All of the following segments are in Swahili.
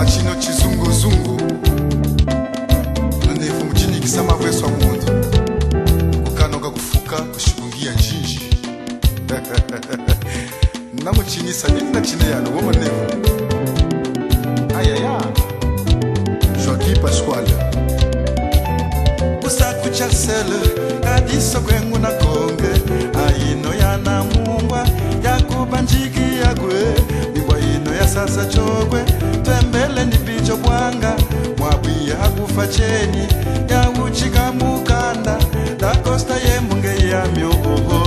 Achino chizunguzungu Nanefu mchini kisama vweswa mundu Kukanoga kufuka kushibungia njinji Namu chini sanini na chine yano Woma nefu Ayaya Joaquim Pascual Usaku chasele Kadiso kwengu na konge Aino ya namungwa Yakubanjiki yagwe Bibwa ino ya sasa chogwe Twembele ni bicho bwanga Mwabuya hakufa cheni Ya uchika mukanda Da costa ye munge ya miogogo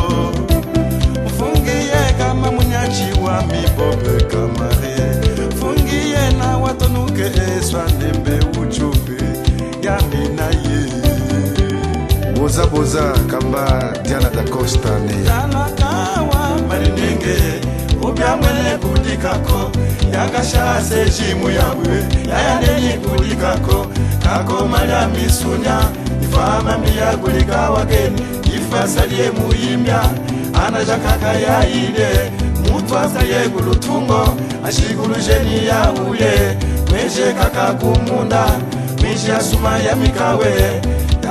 Mfungiye kama munyachi wa mibobe kamare Fungiye na watonuke eswa nembe uchupe Ya mina ye Boza boza kamba Diana da Costa ne Diana kawa marinenge Ubya mwene kudikako Yakashase jimu yawe Yayandeni kudikako Kako maya misunya Ifama miya kulika wageni Ifasalie muimbya Anajakaka ya ide Mutu asaye gulutungo Ashigulu jeni ya uye Mweje kaka kumunda Mweje asuma ya mikawe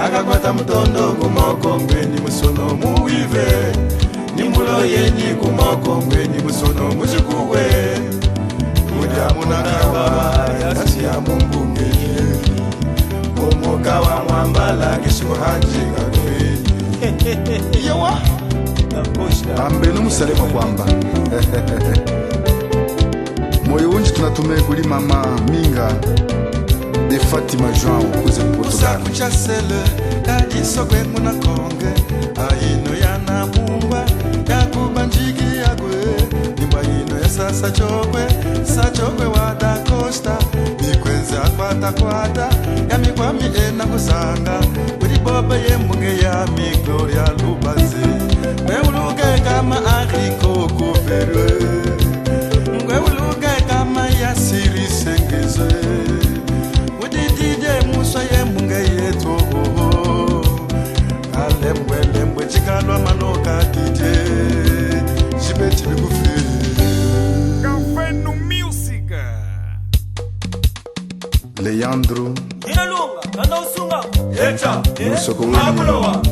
Yakakwata mutondo kumoko Mweni musono muive Nimbulo yeni kumoko Mweni musono mujikuwe Muja munakawa Yasi ya mungu ngeye Momoka wa mwambala Kishu hanjika kwe Yawa Ambenu musalema kwamba Moyo unji tunatume kuli mama Minga de Fatima João kuze Portugal Usaku chasele Kadiso kwengu na konge Aino ya namungwa Yakubanjiki yagwe Nimba ino ya sasa chokwe Sachokwe wa da Costa Mikwenze akwata kwata Yamikwami ena kusanga Kuri bobe ye munge ya mi Gloria Lubaze Mweuluge kama Ariko Kofere Mweuluge kama Yasiri Sengeze Udidide Musa ye munge yeto Alembwe chikalwa manoka dide Jibeti bikufi Café Music Leandro Inalunga, kanda usunga Echa, Musoko makulowa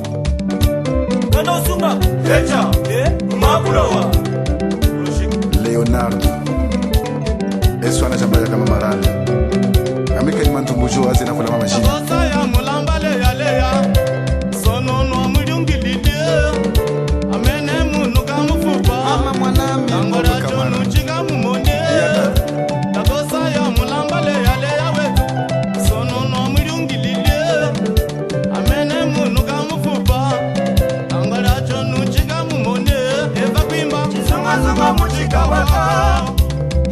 Kanda usunga Echa, makulowa Leonardo Eswana chambaya kama marani Amika imantumbujo wazi na kula mama jini Bosa ya mulamba leya leya Sono no mulungilide Amene munu kamufupa Mama mwanami Angora jonu chinga mumonde Bosa ya mulamba leya leya wetu Sono no mulungilide Amene munu kamufupa Angora jonu chinga mumonde Eva kwimba Chizunga zunga muchika wako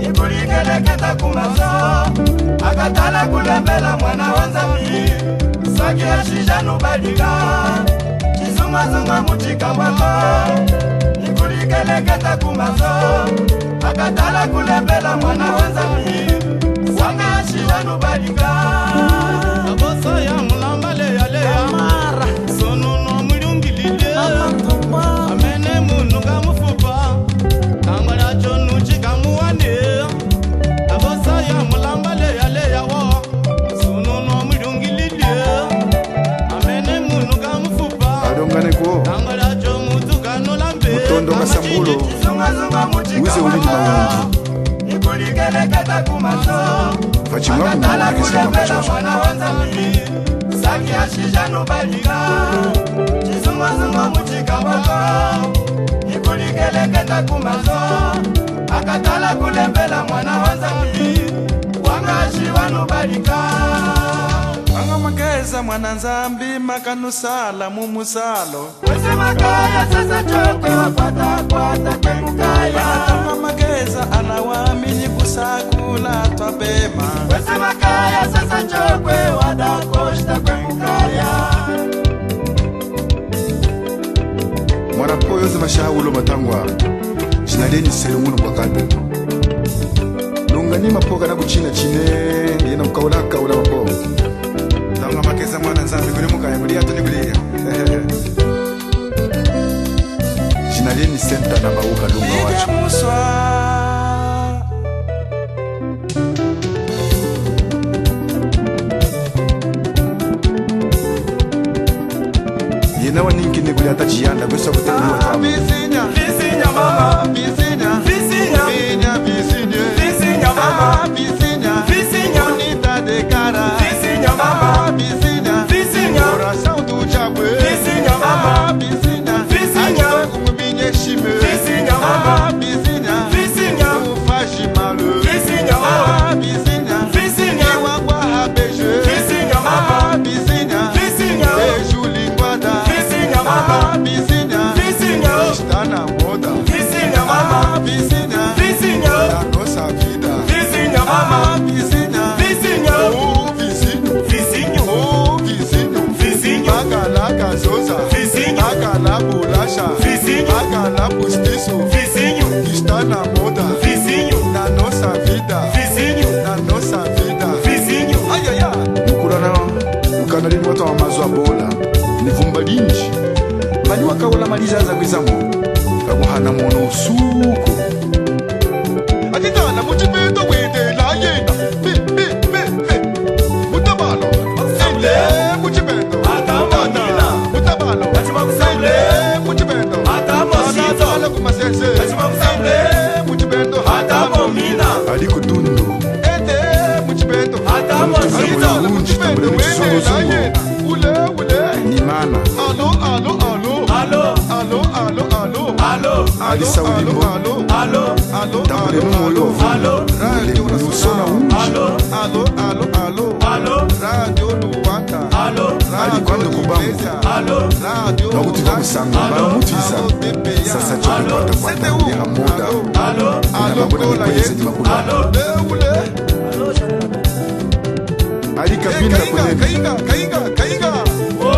Ikulikele keta kumaso Akatala kulembela mwana wanzami Saki ya shisha nubadika Chizunga zunga muchika wako Ikulikele keta kumaso Akatala kulembela mwana wanzami Saki ya shisha nubadika Bosa ya mulamba leya leya Sono no mulungilide Amene munu kamufupa Angora jonu chinga muwane Bosa ya mulamba leya leya wo Sono no mulungilide Amene munu kamufupa Adongane ko Angora jomu tukano lambe Mutondo masambulo Chizunga zunga muchika Uze ulindi wako Ikulikele keta kumaso Fachimwa Akatala kumwana kisema kulembela machocho mwana wanzami Saki ya shisha nubadika Chizunga zunga muchika wako Ikulikele keta kumaso Akatala kulembela mwana wanzami Wangashi wanubadika Wanga mageza mwana nzambi makanusala mumusalo Wese makaya sasa chokwe wapata kwemukaya Kama mageza anawamini kusakula twabema Wese makaya sasa chokwe wadakoshta kwemukaya Mwana po yoze mashahulo matangwa Jinaleni selungunu kwa kado Lungani mapoka na kuchina chine Yena mkaulaka ula mapo Tanga makeza mwana nzambi kule mukaya kulia tuni kulia Jinaleni senta na bauka lunga wacho Jonathan Chianda kwesa kutanua tamu. Visinya, visinya mama, visinya, visinya, visinya, visinya mama, visinya, visinya, bonita de cara, visinya mama, visinya, visinya, coração do diabo, visinya mama, visinya, visinya, como minha chime, visinya mama, visinya, visinya, o faz mal, visinya mama, visinya, visinya, o aguarra beijo, visinya mama, visinya, visinya, beijo linguada, visinya mama, visinya, visinya, está na moda, visinya mama, visinya, visinya, na nossa vida, visinya mama, visinya, visinya, oh vizinho, vizinho, oh vizinho, vizinho, agala gasosa, vizinho, agala bolacha, vizinho, agala postiço, vizinho, está na moda, vizinho, na nossa vida, vizinho, na nossa vida, vizinho, ai ai ai. Mukurana mukanalini watu wa mazo bola ni vumba linji mani wakaula maliza za kwizamo kamuhana mwono usuku Atitana muchipeto wede la yena mutabalo sele muchipeto atamana mutabalo sele muchipeto atamosito kumasese sele muchipeto atamomina aliko tundu ete muchipeto atamosito muchipeto wede la yena ule ni mana alo alo alo alo alo alo alo alo ali saulimbo alo alo tambule moyo alo radio usona alo alo alo alo alo radio Luanda alo ali kwando kubamba alo radio bakuti bamusanga bamutiza sasa chokupata kwanda ya moda alo alo kola yezi makula alo ule ali kabinda kunene kainga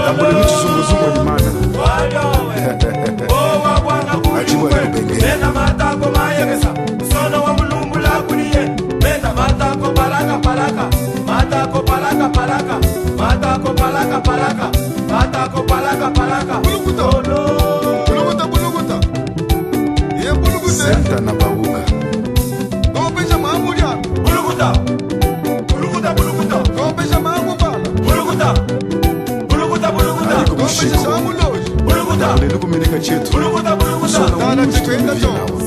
tambule mchizunguzungu ni mana ajibu alikupengele Mena matako mayegesa sono wa mulumbula kuliye mena matako palaka palaka matako palaka palaka matako palaka palaka matako palaka palaka bulukuta bulukuta ye bulukuta senta na babuka kompesha mamulia bulukuta kompesha mamubala bulukuta aliko kompesha mshiko samuloji bulukuta lelo kumeleka chetu bulukuta sona dana chikwenda to